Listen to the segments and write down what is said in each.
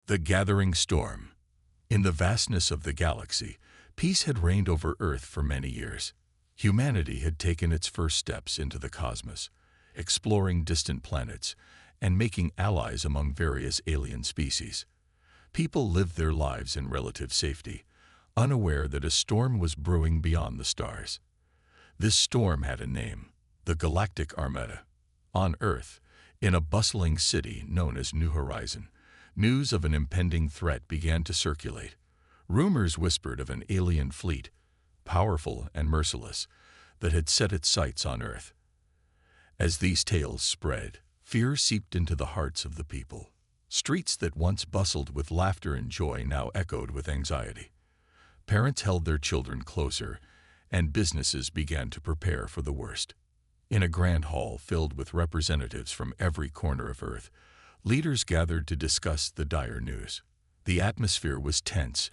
The gathering storm. In the vastness of the galaxy, peace had reigned over Earth for many years. Humanity had taken its first steps into the cosmos, exploring distant planets and making allies among various alien species. People lived their lives in relative safety, unaware that a storm was brewing beyond the stars. This storm had a name, the Galactic Armada. On Earth, in a bustling city known as New Horizon, news of an impending threat began to circulate. Rumors whispered of an alien fleet, powerful and merciless, that had set its sights on Earth. As these tales spread, fear seeped into the hearts of the people. Streets that once bustled with laughter and joy now echoed with anxiety. Parents held their children closer, and businesses began to prepare for the worst. In a grand hall filled with representatives from every corner of Earth, leaders gathered to discuss the dire news. The atmosphere was tense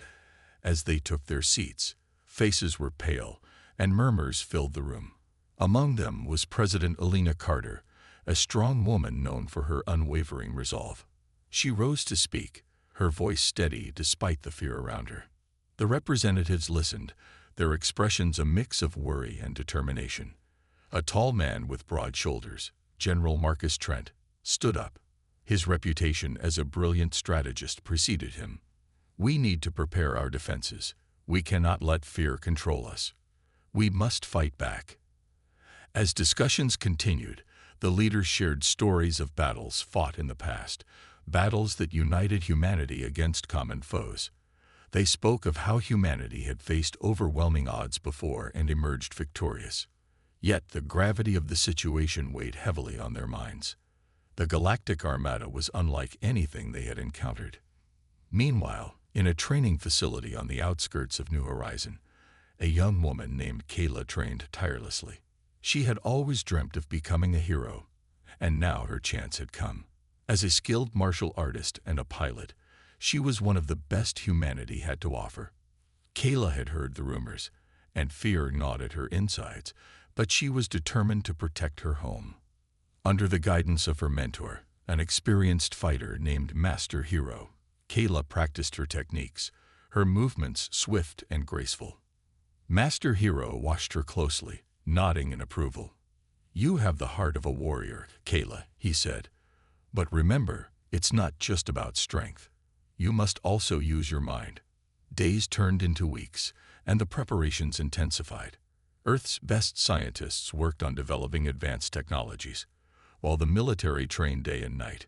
as they took their seats. Faces were pale, and murmurs filled the room. Among them was President Elena Carter, a strong woman known for her unwavering resolve. She rose to speak, her voice steady despite the fear around her. The representatives listened, their expressions a mix of worry and determination. A tall man with broad shoulders, General Marcus Trent, stood up. His reputation as a brilliant strategist preceded him. "We need to prepare our defenses. We cannot let fear control us. We must fight back." As discussions continued, the leaders shared stories of battles fought in the past, battles that united humanity against common foes. They spoke of how humanity had faced overwhelming odds before and emerged victorious. Yet the gravity of the situation weighed heavily on their minds. The Galactic Armada was unlike anything they had encountered. Meanwhile, in a training facility on the outskirts of New Horizon, a young woman named Kayla trained tirelessly. She had always dreamt of becoming a hero, and now her chance had come. As a skilled martial artist and a pilot, she was one of the best humanity had to offer. Kayla had heard the rumors, and fear gnawed at her insides, but she was determined to protect her home. Under the guidance of her mentor, an experienced fighter named Master Hero, Kayla practiced her techniques, her movements swift and graceful. Master Hero watched her closely, nodding in approval. "You have the heart of a warrior, Kayla," he said. "But remember, it's not just about strength. You must also use your mind." Days turned into weeks, and the preparations intensified. Earth's best scientists worked on developing advanced technologies, while the military trained day and night.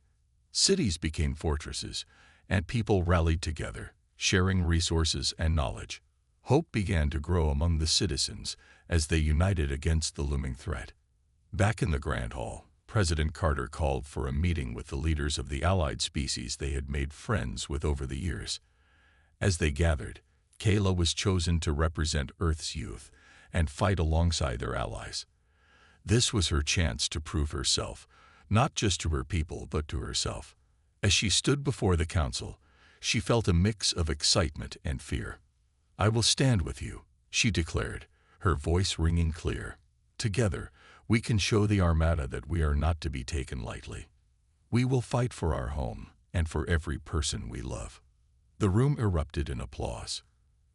Cities became fortresses, and people rallied together, sharing resources and knowledge. Hope began to grow among the citizens as they united against the looming threat. Back in the Grand Hall, President Carter called for a meeting with the leaders of the allied species they had made friends with over the years. As they gathered, Kayla was chosen to represent Earth's youth and fight alongside their allies. This was her chance to prove herself, not just to her people but to herself. As she stood before the council, she felt a mix of excitement and fear. "I will stand with you," she declared, her voice ringing clear. "Together, we can show the Armada that we are not to be taken lightly. We will fight for our home and for every person we love." The room erupted in applause.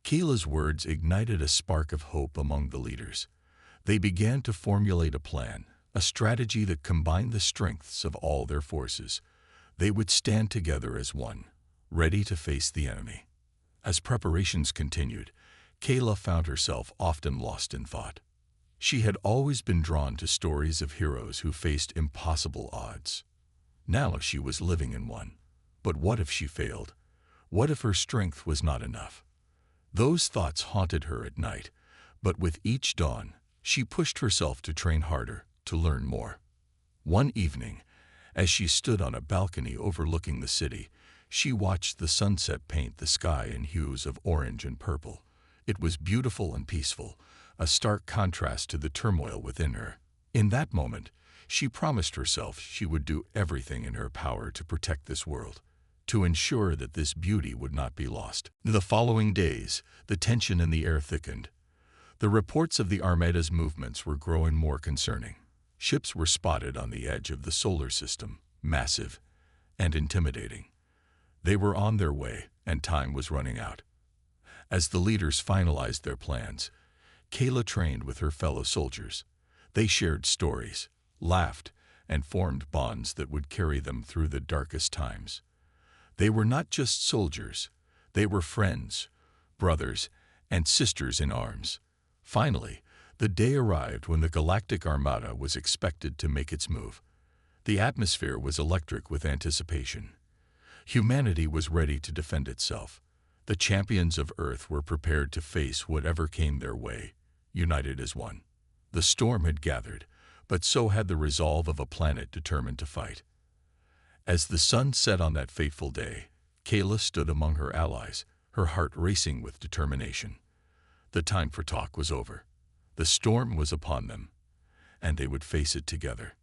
Kayla's words ignited a spark of hope among the leaders. They began to formulate a plan, a strategy that combined the strengths of all their forces. They would stand together as one, ready to face the enemy. As preparations continued, Kayla found herself often lost in thought. She had always been drawn to stories of heroes who faced impossible odds. Now she was living in one. But what if she failed? What if her strength was not enough? Those thoughts haunted her at night, but with each dawn, she pushed herself to train harder, to learn more. One evening, as she stood on a balcony overlooking the city, she watched the sunset paint the sky in hues of orange and purple. It was beautiful and peaceful, a stark contrast to the turmoil within her. In that moment, she promised herself she would do everything in her power to protect this world, to ensure that this beauty would not be lost. The following days, the tension in the air thickened. The reports of the Armada's movements were growing more concerning. Ships were spotted on the edge of the solar system, massive and intimidating. They were on their way, and time was running out. As the leaders finalized their plans, Kayla trained with her fellow soldiers. They shared stories, laughed, and formed bonds that would carry them through the darkest times. They were not just soldiers, they were friends, brothers, and sisters in arms. Finally, the day arrived when the Galactic Armada was expected to make its move. The atmosphere was electric with anticipation. Humanity was ready to defend itself. The champions of Earth were prepared to face whatever came their way, united as one. The storm had gathered, but so had the resolve of a planet determined to fight. As the sun set on that fateful day, Kayla stood among her allies, her heart racing with determination. The time for talk was over. The storm was upon them, and they would face it together.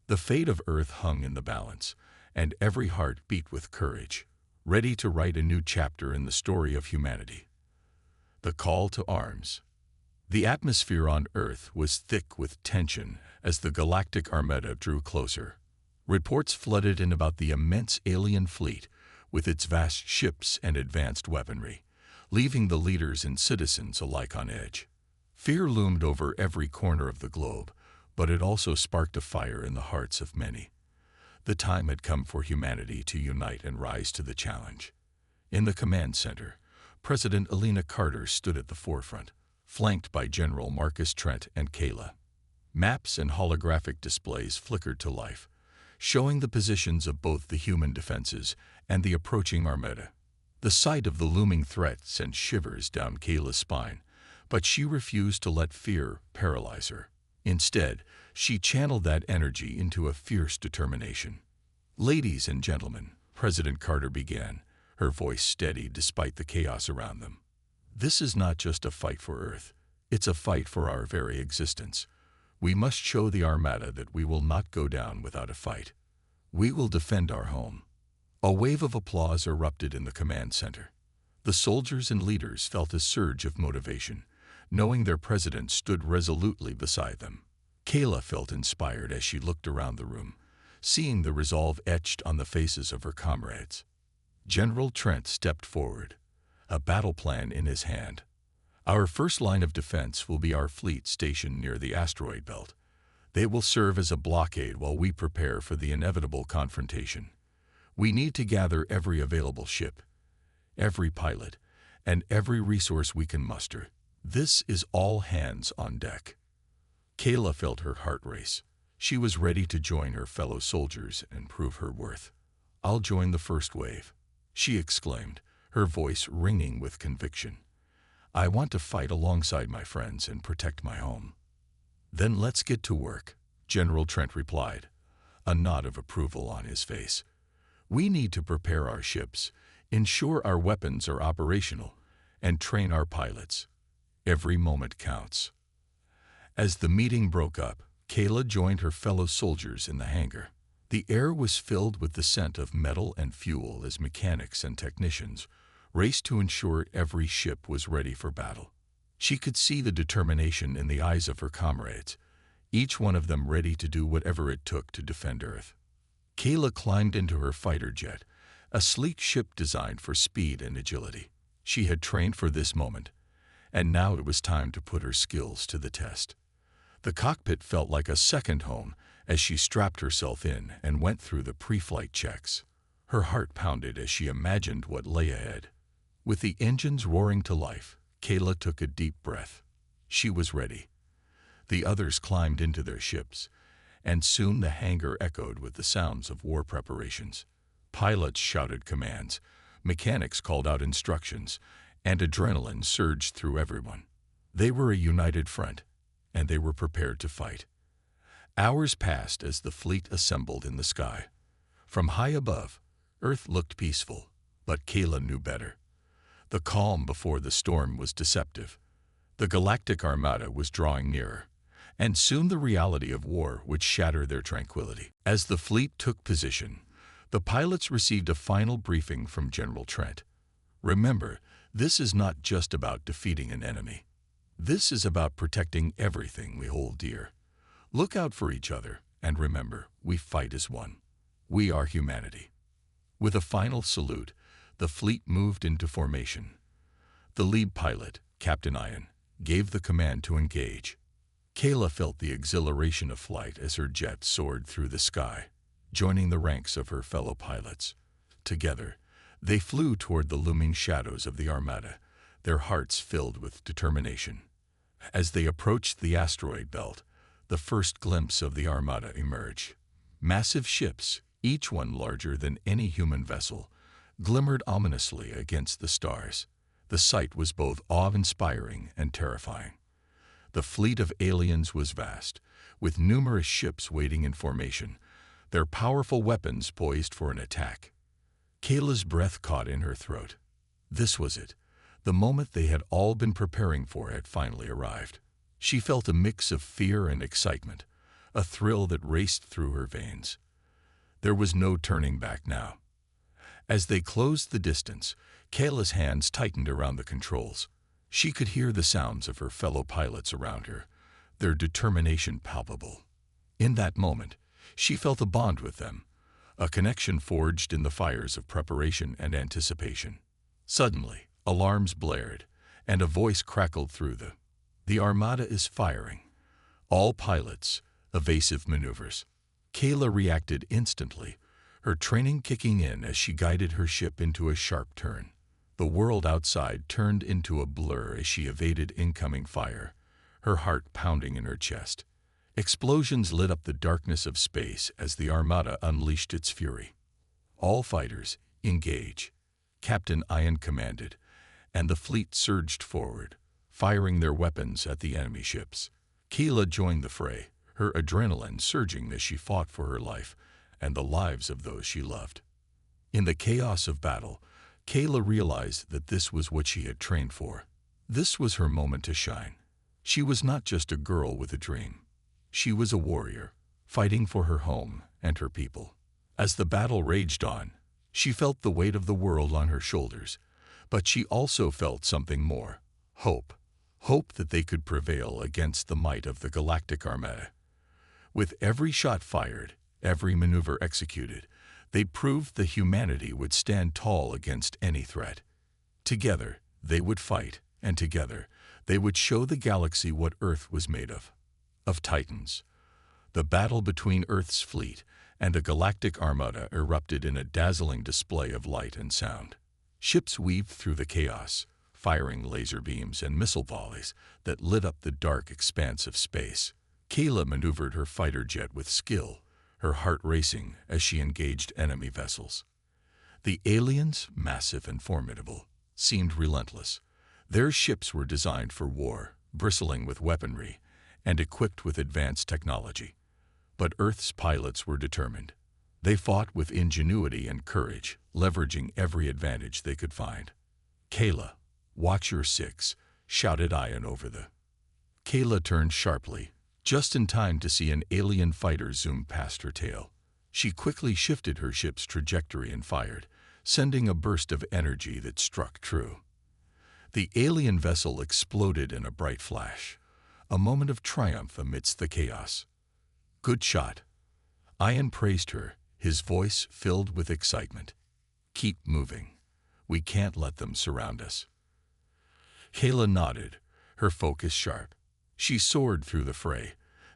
The fate of Earth hung in the balance, and every heart beat with courage, ready to write a new chapter in the story of humanity. The call to arms. The atmosphere on Earth was thick with tension as the Galactic Armada drew closer. Reports flooded in about the immense alien fleet with its vast ships and advanced weaponry, leaving the leaders and citizens alike on edge. Fear loomed over every corner of the globe, but it also sparked a fire in the hearts of many. The time had come for humanity to unite and rise to the challenge. In the command center, President Elena Carter stood at the forefront, flanked by General Marcus Trent and Kayla. Maps and holographic displays flickered to life, showing the positions of both the human defenses and the approaching Armada. The sight of the looming threat sent shivers down Kayla's spine, but she refused to let fear paralyze her. Instead, she channeled that energy into a fierce determination. "Ladies and gentlemen," President Carter began, her voice steady despite the chaos around them. "This is not just a fight for Earth, it's a fight for our very existence. We must show the Armada that we will not go down without a fight. We will defend our home." A wave of applause erupted in the command center. The soldiers and leaders felt a surge of motivation, knowing their president stood resolutely beside them. Kayla felt inspired as she looked around the room, seeing the resolve etched on the faces of her comrades. General Trent stepped forward, a battle plan in his hand. "Our first line of defense will be our fleet stationed near the asteroid belt. They will serve as a blockade while we prepare for the inevitable confrontation. We need to gather every available ship, every pilot, and every resource we can muster. This is all hands on deck." Kayla felt her heart race. She was ready to join her fellow soldiers and prove her worth. "I'll join the first wave," she exclaimed, her voice ringing with conviction. "I want to fight alongside my friends and protect my home." "Then let's get to work," General Trent replied, a nod of approval on his face. "We need to prepare our ships, ensure our weapons are operational, and train our pilots. Every moment counts." As the meeting broke up, Kayla joined her fellow soldiers in the hangar. The air was filled with the scent of metal and fuel as mechanics and technicians raced to ensure every ship was ready for battle. She could see the determination in the eyes of her comrades, each one of them ready to do whatever it took to defend Earth. Kayla climbed into her fighter jet, a sleek ship designed for speed and agility. She had trained for this moment, and now it was time to put her skills to the test. The cockpit felt like a second home as she strapped herself in and went through the pre-flight checks. Her heart pounded as she imagined what lay ahead. With the engines roaring to life, Kayla took a deep breath. She was ready. The others climbed into their ships, and soon the hangar echoed with the sounds of war preparations. Pilots shouted commands, mechanics called out instructions, and adrenaline surged through everyone. They were a united front, and they were prepared to fight. Hours passed as the fleet assembled in the sky. From high above, Earth looked peaceful, but Kayla knew better. The calm before the storm was deceptive. The Galactic Armada was drawing nearer, and soon the reality of war would shatter their tranquility. As the fleet took position, the pilots received a final briefing from General Trent. "Remember, this is not just about defeating an enemy. This is about protecting everything we hold dear. Look out for each other, and remember, we fight as one. We are humanity." With a final salute, The fleet moved into formation. The lead pilot, Captain Ian, gave the command to engage. Kayla felt the exhilaration of flight as her jet soared through the sky, joining the ranks of her fellow pilots. Together, they flew toward the looming shadows of the Armada, their hearts filled with determination. As they approached the asteroid belt, the first glimpse of the Armada emerged. Massive ships, each one larger than any human vessel, glimmered ominously against the stars. The sight was both awe-inspiring and terrifying. The fleet of aliens was vast, with numerous ships waiting in formation, their powerful weapons poised for an attack. Kayla's breath caught in her throat. This was it. The moment they had all been preparing for had finally arrived. She felt a mix of fear and excitement, a thrill that raced through her veins. There was no turning back now. As they closed the distance, Kayla's hands tightened around the controls. She could hear the sounds of her fellow pilots around her, their determination palpable. In that moment, she felt a bond with them, a connection forged in the fires of preparation and anticipation. Suddenly, alarms blared, and a voice crackled through the Armada is firing. All pilots, evasive maneuvers. Kayla reacted instantly, her training kicking in as she guided her ship into a sharp turn. The world outside turned into a blur as she evaded incoming fire, her heart pounding in her chest. Explosions lit up the darkness of space as the Armada unleashed its fury. All fighters, engage, Captain Ian commanded, and the fleet surged forward, firing their weapons at the enemy ships. Kayla joined the fray, her adrenaline surging as she fought for her life and the lives of those she loved. In the chaos of battle, Kayla realized that this was what she had trained for. This was her moment to shine. She was not just a girl with a dream. She was a warrior, fighting for her home and her people. As the battle raged on, she felt the weight of the world on her shoulders, but she also felt something more: hope. Hope that they could prevail against the might of the Galactic Armada. With every shot fired, every maneuver executed, they proved that humanity would stand tall against any threat. Together, they would fight, and together, they would show the galaxy what Earth was made of Titans. The battle between Earth's fleet and the Galactic Armada erupted in a dazzling display of light and sound. Ships weaved through the chaos, firing laser beams and missile volleys that lit up the dark expanse of space. Kayla maneuvered her fighter jet with skill, her heart racing as she engaged enemy vessels. The aliens, massive and formidable, seemed relentless. Their ships were designed for war, bristling with weaponry, and equipped with advanced technology. But Earth's pilots were determined. They fought with ingenuity and courage, leveraging every advantage they could find. "Kayla, watch your six," shouted Ian over the. Kayla turned sharply, just in time to see an alien fighter zoom past her tail. She quickly shifted her ship's trajectory and fired, sending a burst of energy that struck true. The alien vessel exploded in a bright flash, a moment of triumph amidst the chaos. "Good shot." Ian praised her, his voice filled with excitement. "Keep moving. We can't let them surround us." Kayla nodded, her focus sharp. She soared through the fray,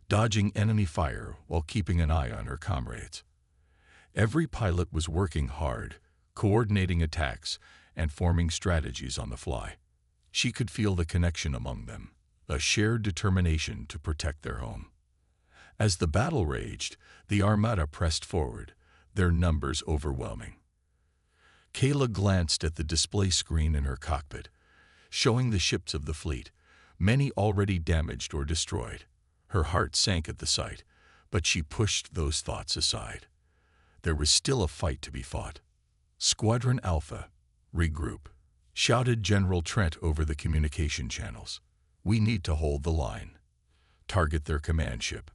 dodging enemy fire while keeping an eye on her comrades. Every pilot was working hard, coordinating attacks and forming strategies on the fly. She could feel the connection among them, a shared determination to protect their home. As the battle raged, the Armada pressed forward, their numbers overwhelming. Kayla glanced at the display screen in her cockpit, showing the ships of the fleet, many already damaged or destroyed. Her heart sank at the sight, but she pushed those thoughts aside. There was still a fight to be fought. "Squadron Alpha, regroup," shouted General Trent over the communication channels. "We need to hold the line. Target their command ship."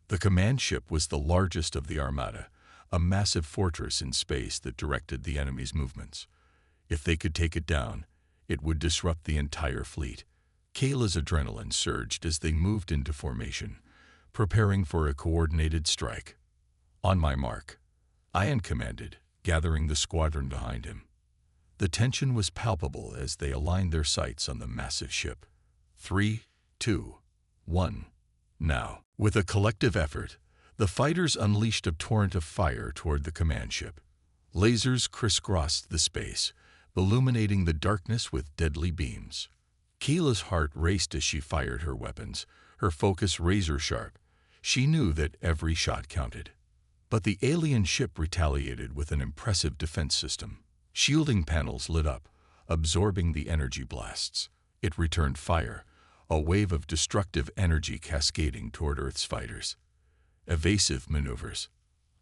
The command ship was the largest of the Armada, a massive fortress in space that directed the enemy's movements. If they could take it down, it would disrupt the entire fleet. Kayla's adrenaline surged as they moved into formation, preparing for a coordinated strike. "On my mark," Ian commanded, gathering the squadron behind him. The tension was palpable as they aligned their sights on the massive ship. 3, 2, 1. Now, with a collective effort, the fighters unleashed a torrent of fire toward the command ship. Lasers crisscrossed the space, illuminating the darkness with deadly beams. Kayla's heart raced as she fired her weapons, her focus razor-sharp. She knew that every shot counted. But the alien ship retaliated with an impressive defense system. Shielding panels lit up, absorbing the energy blasts. It returned fire, a wave of destructive energy cascading toward Earth's fighters. Evasive maneuvers,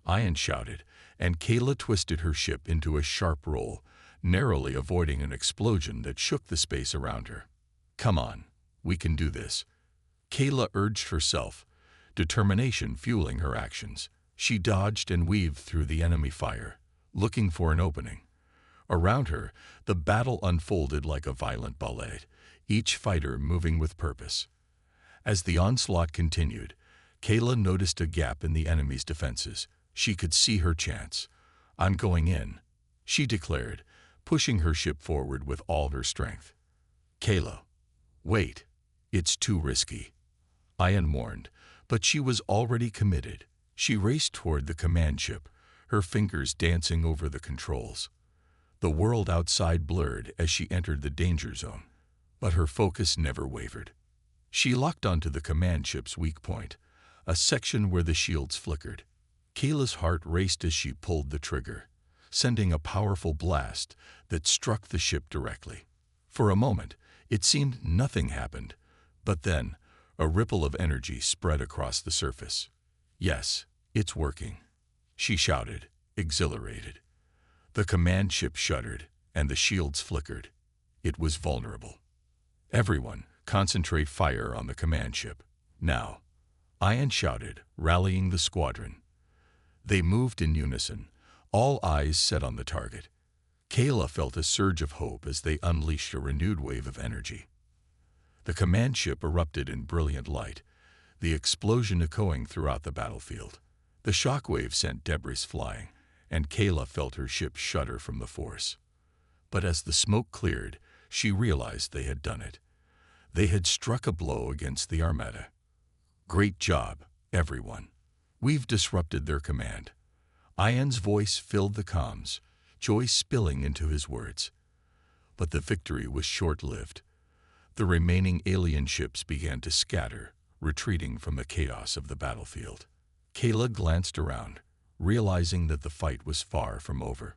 Ian shouted, and Kayla twisted her ship into a sharp roll, narrowly avoiding an explosion that shook the space around her. Come on, we can do this. Kayla urged herself, determination fueling her actions. She dodged and weaved through the enemy fire, looking for an opening. Around her, the battle unfolded like a violent ballet, each fighter moving with purpose. As the onslaught continued, Kayla noticed a gap in the enemy's defenses. She could see her chance. "I'm going in," she declared, pushing her ship forward with all her strength. "Kayla, wait. It's too risky," Ian warned, but she was already committed. She raced toward the command ship, her fingers dancing over the controls. The world outside blurred as she entered the danger zone, but her focus never wavered. She locked onto the command ship's weak point, a section where the shields flickered. Kayla's heart raced as she pulled the trigger, sending a powerful blast that struck the ship directly. For a moment, it seemed nothing happened, but then a ripple of energy spread across the surface. "Yes, it's working," she shouted, exhilarated. The command ship shuddered, and the shields flickered. It was vulnerable. "Everyone, concentrate fire on the command ship. Now," Ian shouted, rallying the squadron. They moved in unison, all eyes set on the target. Kayla felt a surge of hope as they unleashed a renewed wave of energy. The command ship erupted in brilliant light, the explosion echoing throughout the battlefield. The shockwave sent debris flying, and Kayla felt her ship shudder from the force. But as the smoke cleared, she realized they had done it. They had struck a blow against the Armada. "Great job, everyone. We've disrupted their command." Ian's voice filled the comms, joy spilling into his words. But the victory was short-lived. The remaining alien ships began to scatter, retreating from the chaos of the battlefield. Kayla glanced around, realizing that the fight was far from over.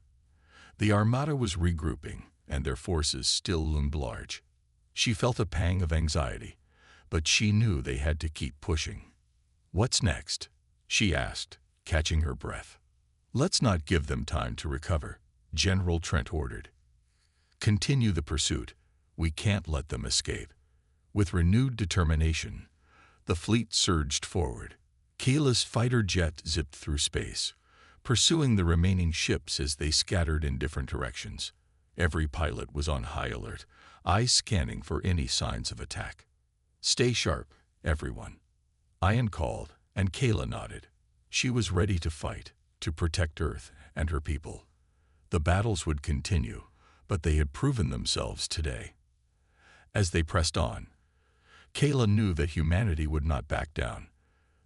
The Armada was regrouping, and their forces still loomed large. She felt a pang of anxiety, but she knew they had to keep pushing. "What's next?" she asked, catching her breath. "Let's not give them time to recover," General Trent ordered. "Continue the pursuit. We can't let them escape." With renewed determination, the fleet surged forward. Kayla's fighter jet zipped through space, pursuing the remaining ships as they scattered in different directions. Every pilot was on high alert, eyes scanning for any signs of attack. "Stay sharp, everyone," Ian called, and Kayla nodded. She was ready to fight, to protect Earth and her people. The battles would continue, but they had proven themselves today. As they pressed on, Kayla knew that humanity would not back down.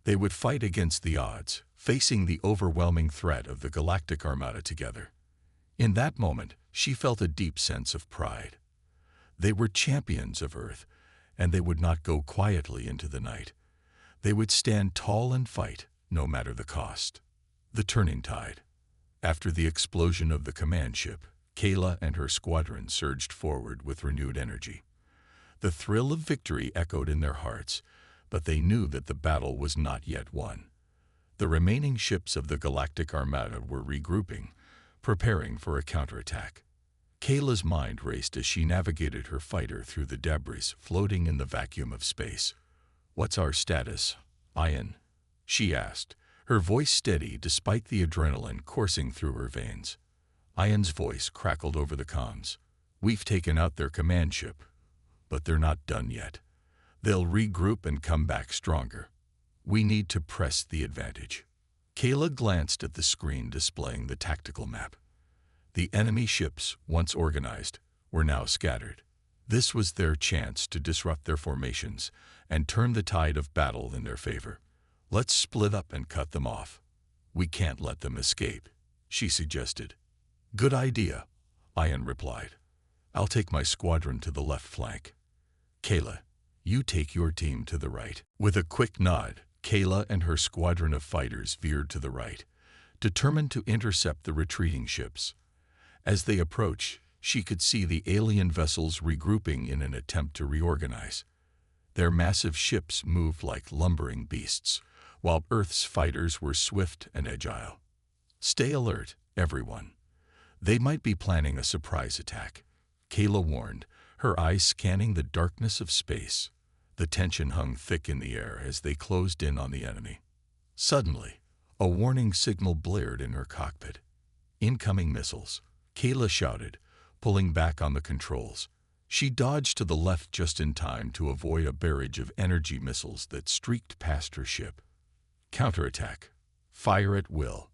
They would fight against the odds, facing the overwhelming threat of the Galactic Armada together. In that moment, she felt a deep sense of pride. They were champions of Earth, and they would not go quietly into the night. They would stand tall and fight, no matter the cost. The turning tide. After the explosion of the command ship, Kayla and her squadron surged forward with renewed energy. The thrill of victory echoed in their hearts, but they knew that the battle was not yet won. The remaining ships of the Galactic Armada were regrouping, preparing for a counterattack. Kayla's mind raced as she navigated her fighter through the debris floating in the vacuum of space. "What's our status, Ian?" she asked, her voice steady despite the adrenaline coursing through her veins. Ian's voice crackled over the comms. "We've taken out their command ship, but they're not done yet. They'll regroup and come back stronger. We need to press the advantage." Kayla glanced at the screen displaying the tactical map. The enemy ships, once organized, were now scattered. This was their chance to disrupt their formations and turn the tide of battle in their favor. "Let's split up and cut them off. We can't let them escape," she suggested. "Good idea," Ian replied. "I'll take my squadron to the left flank. Kayla, you take your team to the right." With a quick nod, Kayla and her squadron of fighters veered to the right, determined to intercept the retreating ships. As they approached, she could see the alien vessels regrouping in an attempt to reorganize. Their massive ships moved like lumbering beasts, while Earth's fighters were swift and agile. "Stay alert, everyone. They might be planning a surprise attack," Kayla warned, her eyes scanning the darkness of space. The tension hung thick in the air as they closed in on the enemy. Suddenly, a warning signal blared in her cockpit. "Incoming missiles," Kayla shouted, pulling back on the controls. She dodged to the left just in time to avoid a barrage of energy missiles that streaked past her ship. "Counterattack. Fire at will,"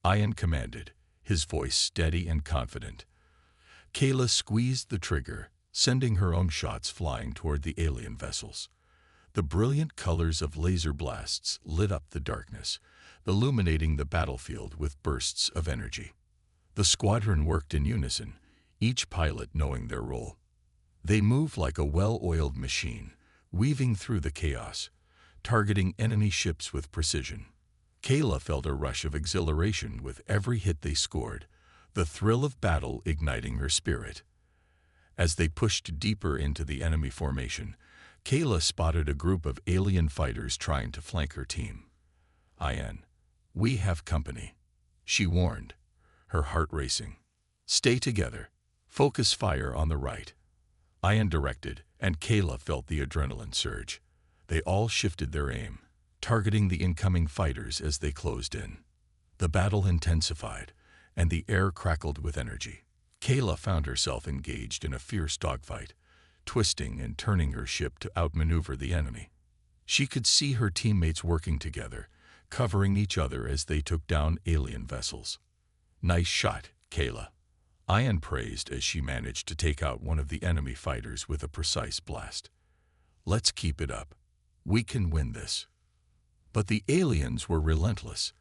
Ian commanded, his voice steady and confident. Kayla squeezed the trigger, sending her own shots flying toward the alien vessels. The brilliant colors of laser blasts lit up the darkness, illuminating the battlefield with bursts of energy. The squadron worked in unison, each pilot knowing their role. They moved like a well-oiled machine, weaving through the chaos, targeting enemy ships with precision. Kayla felt a rush of exhilaration with every hit they scored, the thrill of battle igniting her spirit. As they pushed deeper into the enemy formation, Kayla spotted a group of alien fighters trying to flank her team. "Ian, we have company," she warned, her heart racing. "Stay together. Focus fire on the right." Ian directed, and Kayla felt the adrenaline surge. They all shifted their aim, targeting the incoming fighters as they closed in. The battle intensified, and the air crackled with energy. Kayla found herself engaged in a fierce dogfight, twisting and turning her ship to outmaneuver the enemy. She could see her teammates working together, covering each other as they took down alien vessels. "Nice shot, Kayla," Ian praised as she managed to take out one of the enemy fighters with a precise blast. "Let's keep it up. We can win this." But the aliens were relentless.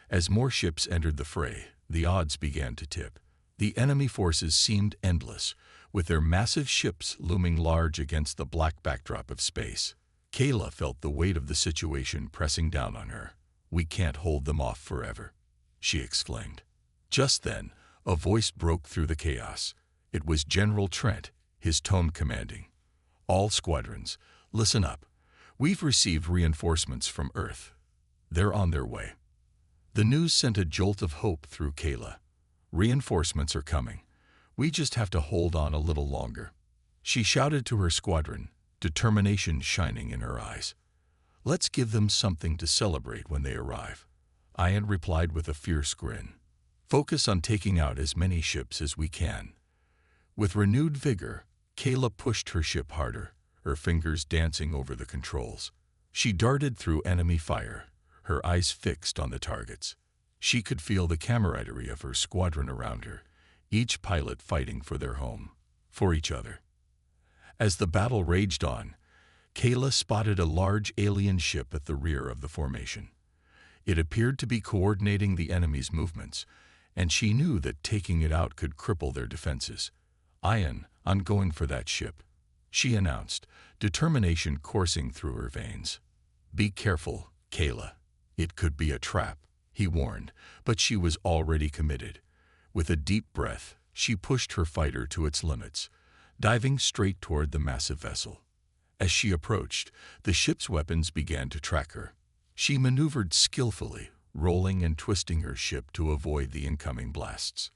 As more ships entered the fray, the odds began to tip. The enemy forces seemed endless, with their massive ships looming large against the black backdrop of space. Kayla felt the weight of the situation pressing down on her. "We can't hold them off forever," she exclaimed. Just then, a voice broke through the chaos. It was General Trent, his tone commanding. "All squadrons, listen up. We've received reinforcements from Earth. They're on their way." The news sent a jolt of hope through Kayla. "Reinforcements are coming. We just have to hold on a little longer," she shouted to her squadron, determination shining in her eyes. "Let's give them something to celebrate when they arrive," Ian replied with a fierce grin. "Focus on taking out as many ships as we can." With renewed vigor, Kayla pushed her ship harder, her fingers dancing over the controls. She darted through enemy fire, her eyes fixed on the targets. She could feel the camaraderie of her squadron around her, each pilot fighting for their home, for each other. As the battle raged on, Kayla spotted a large alien ship at the rear of the formation. It appeared to be coordinating the enemy's movements, and she knew that taking it out could cripple their defenses. "Ian, I'm going for that ship," she announced, determination coursing through her veins. "Be careful, Kayla. It could be a trap," he warned, but she was already committed. With a deep breath, she pushed her fighter to its limits, diving straight toward the massive vessel. As she approached, the ship's weapons began to track her. She maneuvered skillfully, rolling and twisting her ship to avoid the incoming blasts.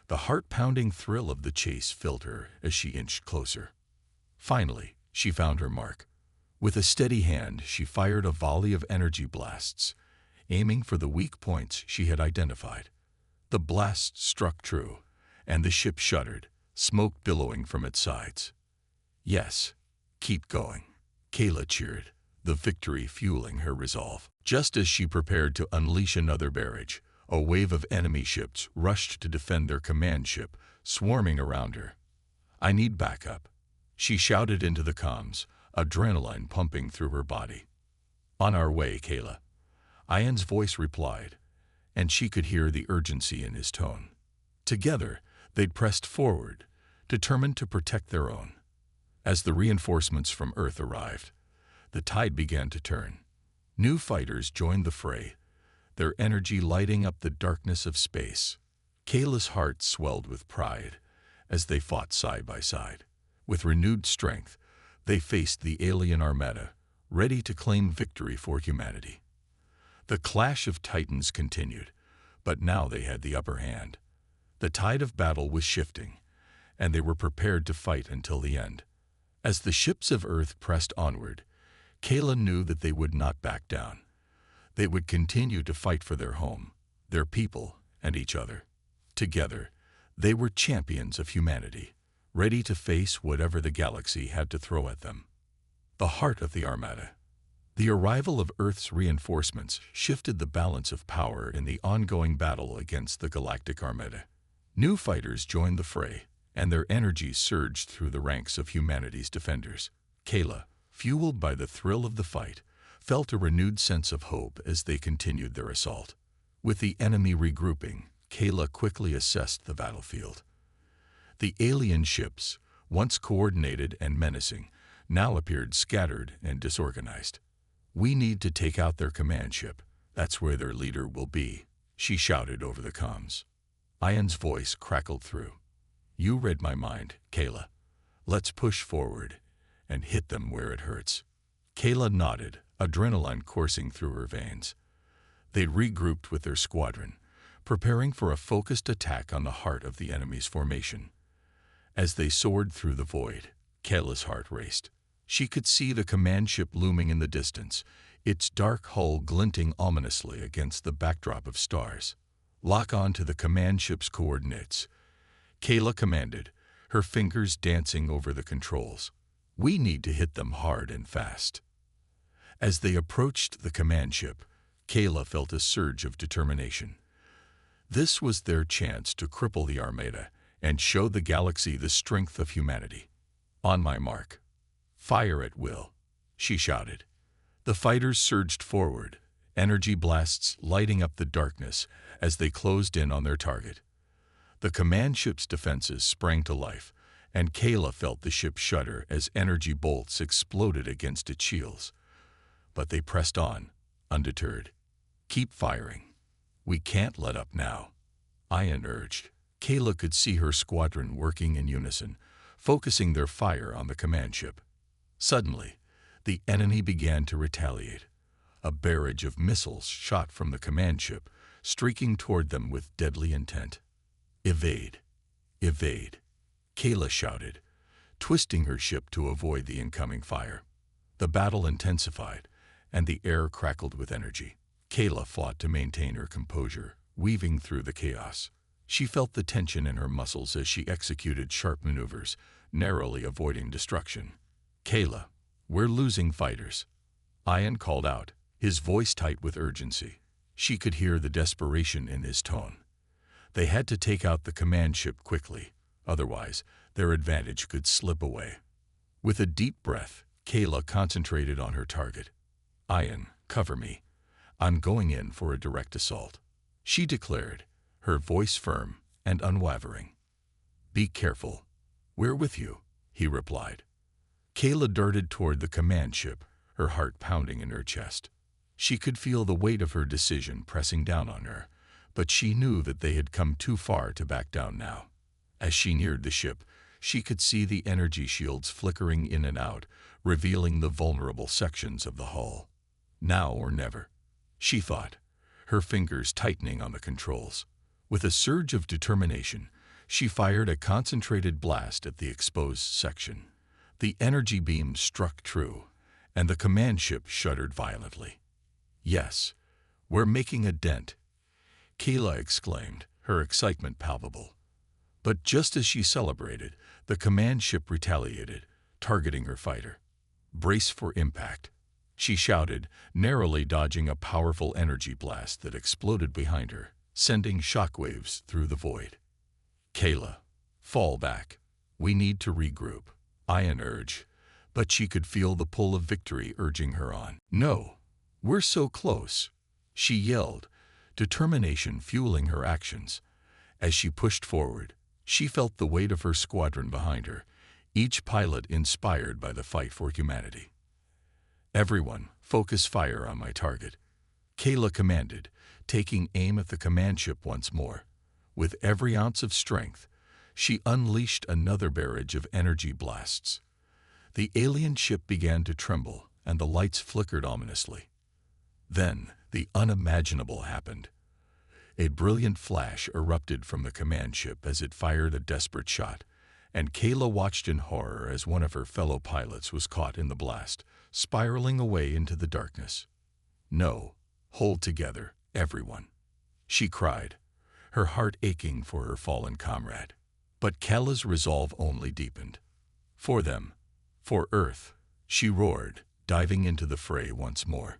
The heart-pounding thrill of the chase filled her as she inched closer. Finally, she found her mark. With a steady hand, she fired a volley of energy blasts, aiming for the weak points she had identified. The blast struck true, and the ship shuddered, smoke billowing from its sides. "Yes, keep going," Kayla cheered, the victory fueling her resolve. Just as she prepared to unleash another barrage, A wave of enemy ships rushed to defend their command ship, swarming around her. "I need backup," she shouted into the comms, adrenaline pumping through her body. "On our way, Kayla," Ian's voice replied, and she could hear the urgency in his tone. Together, they'd pressed forward, determined to protect their own. As the reinforcements from Earth arrived, the tide began to turn. New fighters joined the fray, their energy lighting up the darkness of space. Kayla's heart swelled with pride as they fought side by side. With renewed strength, they faced the alien Armada, ready to claim victory for humanity. The clash of titans continued, but now they had the upper hand. The tide of battle was shifting, and they were prepared to fight until the end. As the ships of Earth pressed onward, Kayla knew that they would not back down. They would continue to fight for their home, their people, and each other. Together, they were champions of humanity, ready to face whatever the galaxy had to throw at them. The heart of the Armada. The arrival of Earth's reinforcements shifted the balance of power in the ongoing battle against the Galactic Armada. New fighters joined the fray, and their energies surged through the ranks of humanity's defenders. Kayla, fueled by the thrill of the fight, felt a renewed sense of hope as they continued their assault. With the enemy regrouping, Kayla quickly assessed the battlefield. The alien ships, once coordinated and menacing, now appeared scattered and disorganized. "We need to take out their command ship. That's where their leader will be," she shouted over the comms. Ian's voice crackled through. "You read my mind, Kayla. Let's push forward and hit them where it hurts." Kayla nodded, adrenaline coursing through her veins. They regrouped with their squadron, preparing for a focused attack on the heart of the enemy's formation. As they soared through the void, Kayla's heart raced. She could see the command ship looming in the distance, its dark hull glinting ominously against the backdrop of stars. "Lock on to the command ship's coordinates," Kayla commanded, her fingers dancing over the controls. "We need to hit them hard and fast." As they approached the command ship, Kayla felt a surge of determination. This was their chance to cripple the Armada and show the galaxy the strength of humanity. "On my mark. Fire at will," she shouted. The fighters surged forward, energy blasts lighting up the darkness as they closed in on their target. The command ship's defenses sprang to life, and Kayla felt the ship shudder as energy bolts exploded against its shields. But they pressed on, undeterred. "Keep firing. We can't let up now," Ian urged. Kayla could see her squadron working in unison, focusing their fire on the command ship. Suddenly, the enemy began to retaliate. A barrage of missiles shot from the command ship, streaking toward them with deadly intent. "Evade! Evade!" Kayla shouted, twisting her ship to avoid the incoming fire. The battle intensified, and the air crackled with energy. Kayla fought to maintain her composure, weaving through the chaos. She felt the tension in her muscles as she executed sharp maneuvers, narrowly avoiding destruction. "Kayla, we're losing fighters," Ian called out, his voice tight with urgency. She could hear the desperation in his tone. They had to take out the command ship quickly, otherwise their advantage could slip away. With a deep breath, Kayla concentrated on her target. "Ian, cover me. I'm going in for a direct assault," she declared, her voice firm and unwavering. "Be careful. We're with you," he replied. Kayla darted toward the command ship, her heart pounding in her chest. She could feel the weight of her decision pressing down on her, but she knew that they had come too far to back down now. As she neared the ship, she could see the energy shields flickering in and out, revealing the vulnerable sections of the hull. Now or never, she thought, her fingers tightening on the controls. With a surge of determination, she fired a concentrated blast at the exposed section. The energy beam struck true, and the command ship shuddered violently. "Yes, we're making a dent," Kayla exclaimed, her excitement palpable. But just as she celebrated, the command ship retaliated, targeting her fighter. "Brace for impact," she shouted, narrowly dodging a powerful energy blast that exploded behind her. sending shockwaves through the void. "Kayla, fall back. We need to regroup," Ian urged, but she could feel the pull of victory urging her on. "No, we're so close," she yelled, determination fueling her actions. As she pushed forward, she felt the weight of her squadron behind her, each pilot inspired by the fight for humanity. "Everyone, focus fire on my target," Kayla commanded, taking aim at the command ship once more. With every ounce of strength, she unleashed another barrage of energy blasts. The alien ship began to tremble, and the lights flickered ominously. Then, the unimaginable happened. A brilliant flash erupted from the command ship as it fired a desperate shot, and Kayla watched in horror as one of her fellow pilots was caught in the blast, spiraling away into the darkness. "No, hold together, everyone," she cried, her heart aching for her fallen comrade. But Kayla's resolve only deepened. "For them, for Earth," she roared, diving into the fray once more.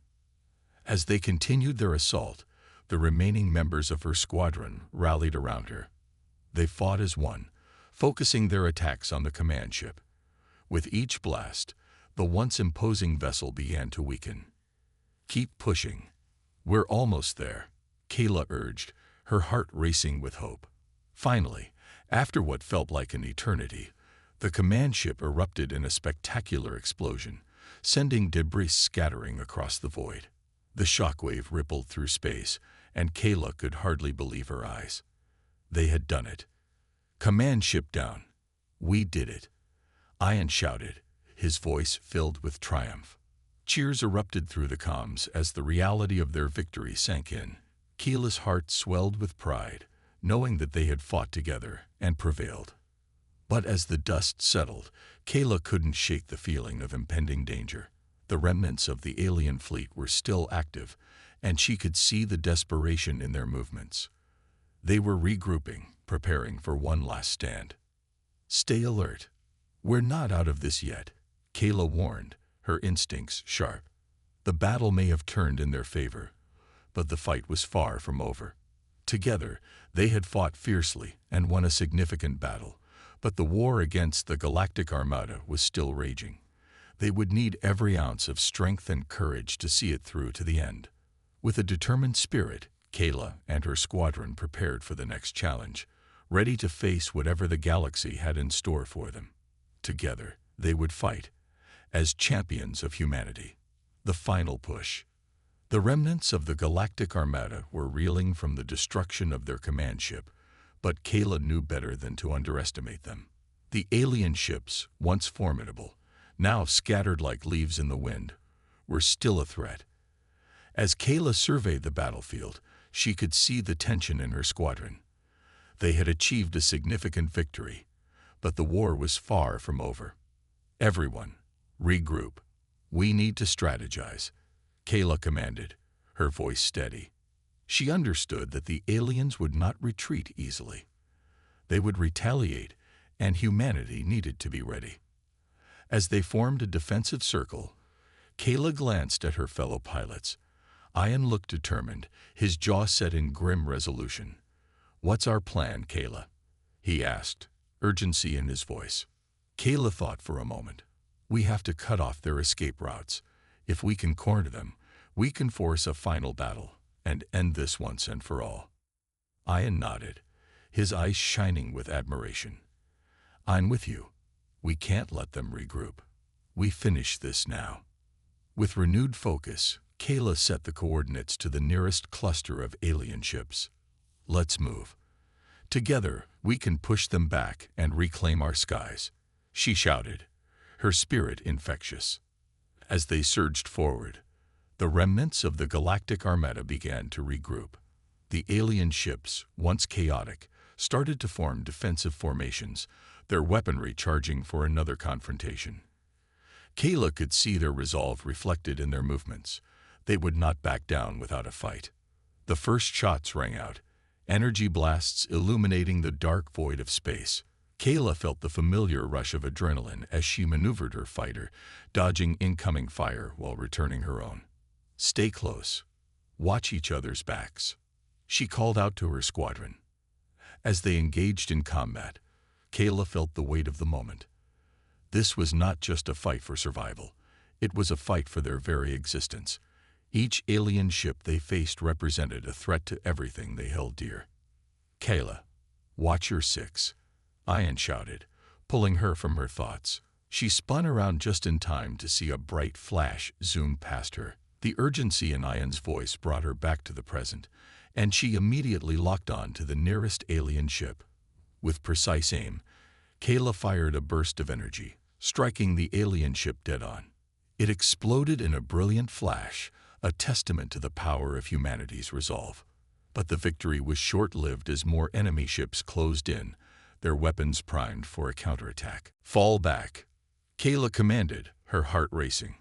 As they continued their assault, the remaining members of her squadron rallied around her. They fought as one, focusing their attacks on the command ship. With each blast, the once imposing vessel began to weaken. "Keep pushing. We're almost there," Kayla urged, her heart racing with hope. Finally, after what felt like an eternity, the command ship erupted in a spectacular explosion, sending debris scattering across the void. The shockwave rippled through space, and Kayla could hardly believe her eyes. They had done it. "Command ship down. We did it," Ian shouted, his voice filled with triumph. Cheers erupted through the comms as the reality of their victory sank in. Kayla's heart swelled with pride, knowing that they had fought together and prevailed. But as the dust settled, Kayla couldn't shake the feeling of impending danger. The remnants of the alien fleet were still active, and she could see the desperation in their movements. They were regrouping, preparing for one last stand. "Stay alert. We're not out of this yet," Kayla warned, her instincts sharp. The battle may have turned in their favor, but the fight was far from over. Together, they had fought fiercely and won a significant battle, but the war against the Galactic Armada was still raging. They would need every ounce of strength and courage to see it through to the end. With a determined spirit, Kayla and her squadron prepared for the next challenge, ready to face whatever the galaxy had in store for them. Together, they would fight, as champions of humanity. The final push. The remnants of the Galactic Armada were reeling from the destruction of their command ship, but Kayla knew better than to underestimate them. The alien ships, once formidable, now scattered like leaves in the wind, were still a threat. As Kayla surveyed the battlefield, she could see the tension in her squadron. They had achieved a significant victory, but the war was far from over. "Everyone, regroup. We need to strategize," Kayla commanded, her voice steady. She understood that the aliens would not retreat easily. They would retaliate, and humanity needed to be ready. As they formed a defensive circle, Kayla glanced at her fellow pilots. Ian looked determined, his jaw set in grim resolution. "What's our plan, Kayla?" he asked, urgency in his voice. Kayla thought for a moment. "We have to cut off their escape routes. If we can corner them, we can force a final battle and end this once and for all." Ian nodded, his eyes shining with admiration. "I'm with you. We can't let them regroup. We finish this now." With renewed focus, Kayla set the coordinates to the nearest cluster of alien ships. "Let's move. Together, we can push them back and reclaim our skies," she shouted, her spirit infectious. As they surged forward, the remnants of the Galactic Armada began to regroup. The alien ships, once chaotic, started to form defensive formations, their weaponry charging for another confrontation. Kayla could see their resolve reflected in their movements. They would not back down without a fight. The first shots rang out, energy blasts illuminating the dark void of space. Kayla felt the familiar rush of adrenaline as she maneuvered her fighter, dodging incoming fire while returning her own. "Stay close. Watch each other's backs," She called out to her squadron. As they engaged in combat, Kayla felt the weight of the moment. This was not just a fight for survival. It was a fight for their very existence. Each alien ship they faced represented a threat to everything they held dear. "Kayla, watch your six," Ian shouted, pulling her from her thoughts. She spun around just in time to see a bright flash zoom past her. The urgency in Ian's voice brought her back to the present, and she immediately locked on to the nearest alien ship. With precise aim, Kayla fired a burst of energy, striking the alien ship dead on. It exploded in a brilliant flash, a testament to the power of humanity's resolve. But the victory was short-lived as more enemy ships closed in, their weapons primed for a counterattack. "Fall back," Kayla commanded, her heart racing.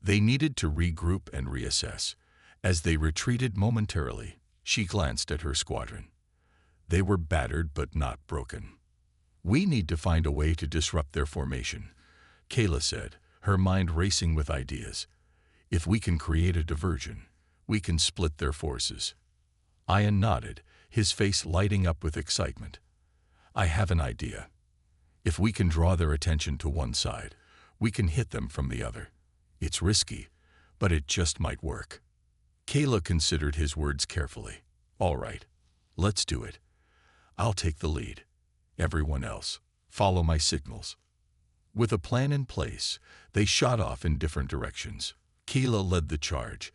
They needed to regroup and reassess. As they retreated momentarily, she glanced at her squadron. They were battered but not broken. "We need to find a way to disrupt their formation," Kayla said, her mind racing with ideas. "If we can create a diversion, we can split their forces." Ian nodded, his face lighting up with excitement. "I have an idea. If we can draw their attention to one side, we can hit them from the other. It's risky, but it just might work." Kayla considered his words carefully. "All right, let's do it. I'll take the lead. Everyone else, follow my signals." With a plan in place, they shot off in different directions. Kayla led the charge,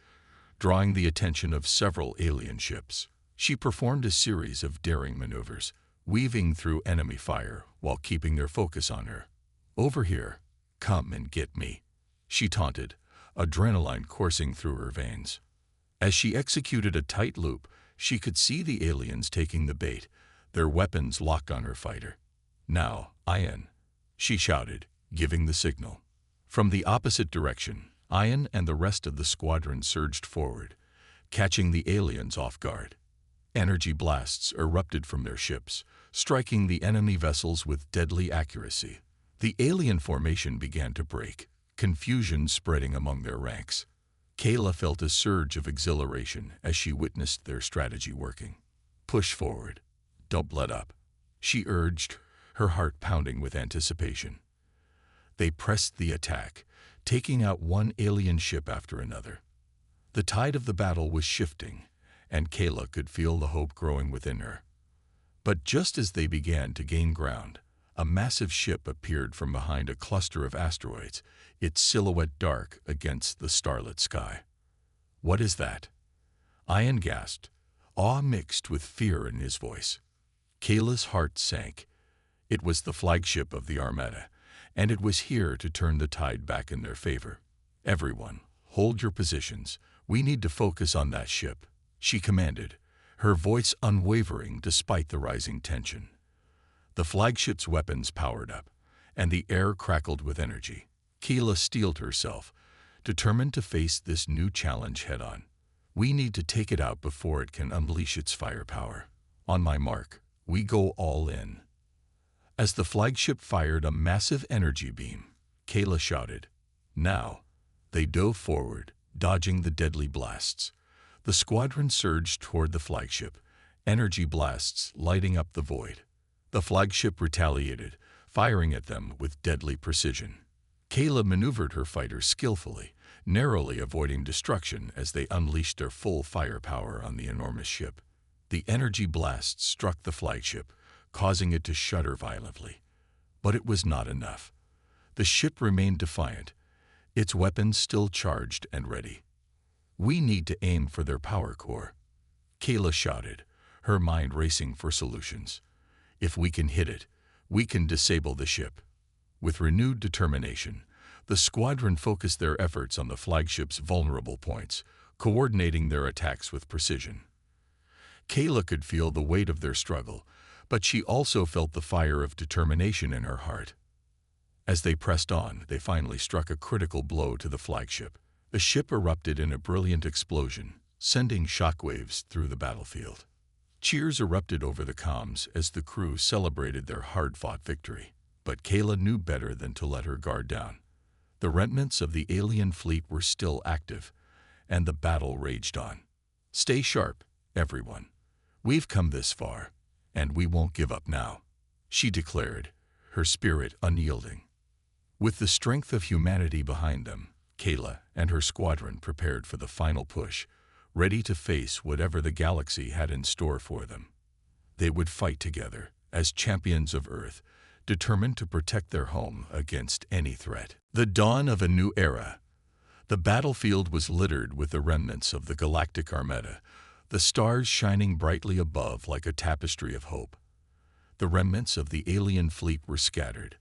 drawing the attention of several alien ships. She performed a series of daring maneuvers, weaving through enemy fire while keeping their focus on her. "Over here, come and get me," she taunted, adrenaline coursing through her veins. As she executed a tight loop, she could see the aliens taking the bait, their weapons locked on her fighter. "Now, Ian," she shouted, giving the signal. From the opposite direction, Ian and the rest of the squadron surged forward, catching the aliens off guard. Energy blasts erupted from their ships, striking the enemy vessels with deadly accuracy. The alien formation began to break, confusion spreading among their ranks. Kayla felt a surge of exhilaration as she witnessed their strategy working. "Push forward. Don't let up," she urged, her heart pounding with anticipation. They pressed the attack, taking out one alien ship after another. The tide of the battle was shifting, and Kayla could feel the hope growing within her. But just as they began to gain ground, a massive ship appeared from behind a cluster of asteroids, its silhouette dark against the starlit sky. "What is that?" Ian gasped, awe mixed with fear in his voice. Kayla's heart sank. It was the flagship of the Armada, and it was here to turn the tide back in their favor. "Everyone, hold your positions. We need to focus on that ship," she commanded, her voice unwavering despite the rising tension. The flagship's weapons powered up, and the air crackled with energy. Kayla steeled herself, determined to face this new challenge head-on. "We need to take it out before it can unleash its firepower. On my mark, we go all in." As the flagship fired a massive energy beam, Kayla shouted, "Now!" They dove forward, dodging the deadly blasts. The squadron surged toward the flagship, energy blasts lighting up the void. The flagship retaliated, firing at them with deadly precision. Kayla maneuvered her fighters skillfully, narrowly avoiding destruction as they unleashed their full firepower on the enormous ship. The energy blasts struck the flagship, causing it to shudder violently. But it was not enough. The ship remained defiant, its weapons still charged and ready. "We need to aim for their power core," Kayla shouted, her mind racing for solutions. "If we can hit it, we can disable the ship." With renewed determination, the squadron focused their efforts on the flagship's vulnerable points, coordinating their attacks with precision. Kayla could feel the weight of their struggle, but she also felt the fire of determination in her heart. As they pressed on, they finally struck a critical blow to the flagship. The ship erupted in a brilliant explosion, sending shockwaves through the battlefield. Cheers erupted over the comms as the crew celebrated their hard-fought victory. But Kayla knew better than to let her guard down. The remnants of the alien fleet were still active, and the battle raged on. "Stay sharp, everyone. "We've come this far, and we won't give up now," she declared, her spirit unyielding. With the strength of humanity behind them, Kayla and her squadron prepared for the final push, ready to face whatever the galaxy had in store for them. They would fight together as champions of Earth, determined to protect their home against any threat. The dawn of a new era. The battlefield was littered with the remnants of the Galactic Armada, the stars shining brightly above like a tapestry of hope. The remnants of the alien fleet were scattered,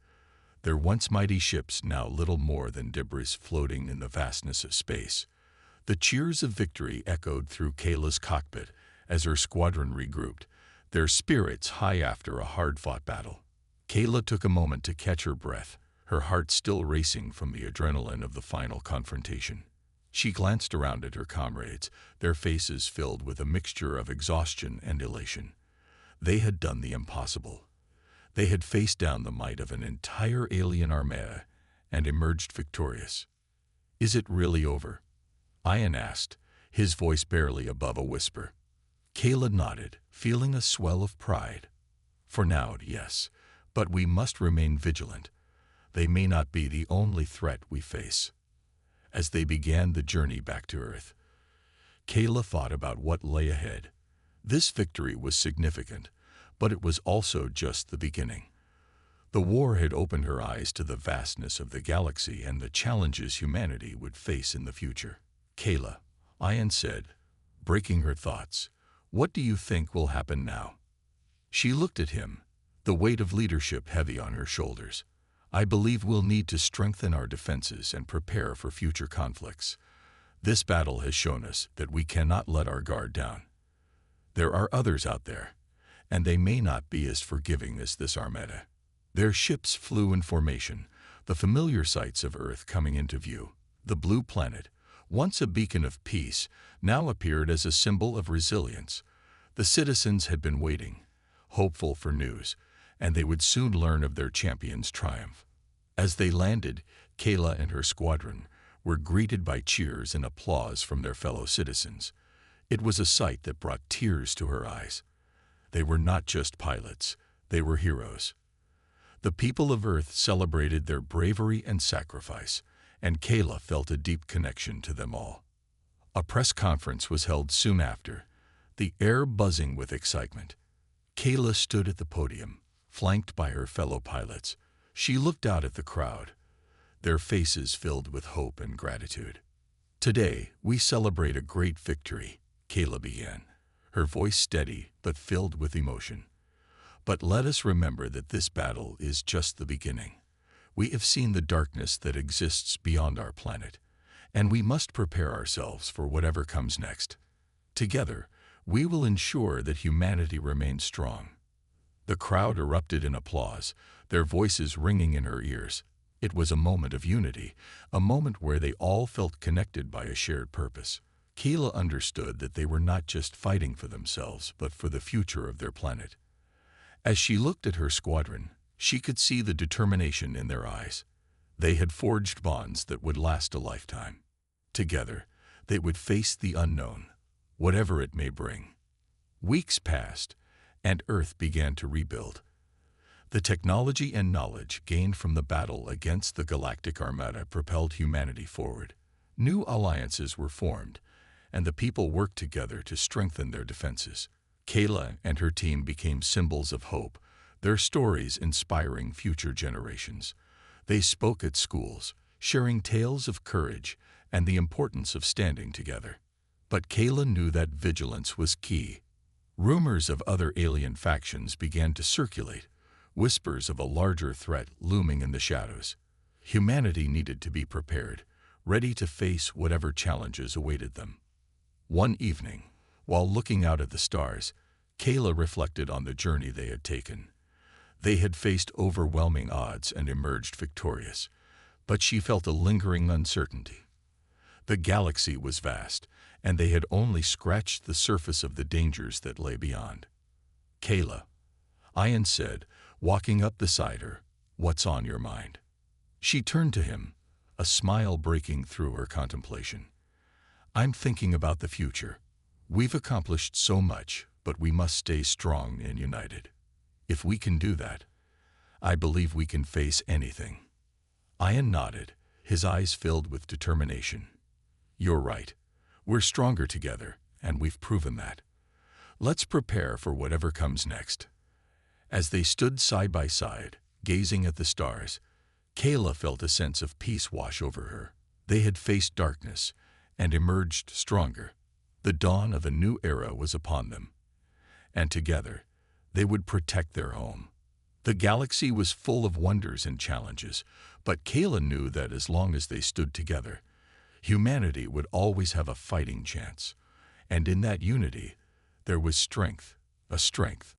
their once mighty ships now little more than debris floating in the vastness of space. The cheers of victory echoed through Kayla's cockpit as her squadron regrouped, their spirits high after a hard-fought battle. Kayla took a moment to catch her breath, her heart still racing from the adrenaline of the final confrontation. She glanced around at her comrades, their faces filled with a mixture of exhaustion and elation. They had done the impossible. They had faced down the might of an entire alien armada and emerged victorious. "Is it really over?" Ian asked, his voice barely above a whisper. Kayla nodded, feeling a swell of pride. "For now, yes, but we must remain vigilant. They may not be the only threat we face." As they began the journey back to Earth, Kayla thought about what lay ahead. This victory was significant, but it was also just the beginning. The war had opened her eyes to the vastness of the galaxy and the challenges humanity would face in the future. "Kayla," Ian said, breaking her thoughts, "what do you think will happen now?" She looked at him, the weight of leadership heavy on her shoulders. "I believe we'll need to strengthen our defenses and prepare for future conflicts. This battle has shown us that we cannot let our guard down. There are others out there, and they may not be as forgiving as this Armada." Their ships flew in formation, the familiar sights of Earth coming into view. The blue planet, once a beacon of peace, now appeared as a symbol of resilience. The citizens had been waiting, hopeful for news, and they would soon learn of their champion's triumph. As they landed, Kayla and her squadron were greeted by cheers and applause from their fellow citizens. It was a sight that brought tears to her eyes. They were not just pilots, they were heroes. The people of Earth celebrated their bravery and sacrifice, and Kayla felt a deep connection to them all. A press conference was held soon after, the air buzzing with excitement. Kayla stood at the podium, flanked by her fellow pilots. She looked out at the crowd, their faces filled with hope and gratitude. "Today, we celebrate a great victory," Kayla began, her voice steady but filled with emotion. "But let us remember that this battle is just the beginning. We have seen the darkness that exists beyond our planet, and we must prepare ourselves for whatever comes next. Together, we will ensure that humanity remains strong." The crowd erupted in applause, their voices ringing in her ears. It was a moment of unity, a moment where they all felt connected by a shared purpose. Kayla understood that they were not just fighting for themselves, but for the future of their planet. As she looked at her squadron, she could see the determination in their eyes. They had forged bonds that would last a lifetime. Together, they would face the unknown, whatever it may bring. Weeks passed, and Earth began to rebuild. The technology and knowledge gained from the battle against the Galactic Armada propelled humanity forward. New alliances were formed, and the people worked together to strengthen their defenses. Kayla and her team became symbols of hope, their stories inspiring future generations. They spoke at schools, sharing tales of courage and the importance of standing together. But Kayla knew that vigilance was key. Rumors of other alien factions began to circulate, whispers of a larger threat looming in the shadows. Humanity needed to be prepared, ready to face whatever challenges awaited them. One evening, while looking out at the stars, Kayla reflected on the journey they had taken. They had faced overwhelming odds and emerged victorious, but she felt a lingering uncertainty. The galaxy was vast, and they had only scratched the surface of the dangers that lay beyond. "Kayla," Ian said, walking up beside her, "what's on your mind?" She turned to him, a smile breaking through her contemplation. "I'm thinking about the future. We've accomplished so much, but we must stay strong and united. If we can do that, I believe we can face anything." Ian nodded, his eyes filled with determination. "You're right. We're stronger together, and we've proven that. Let's prepare for whatever comes next." As they stood side by side, gazing at the stars, Kayla felt a sense of peace wash over her. They had faced darkness and emerged stronger. The dawn of a new era was upon them, and together they would protect their home. The galaxy was full of wonders and challenges, but Kayla knew that as long as they stood together, humanity would always have a fighting chance. And in that unity, there was strength, a strength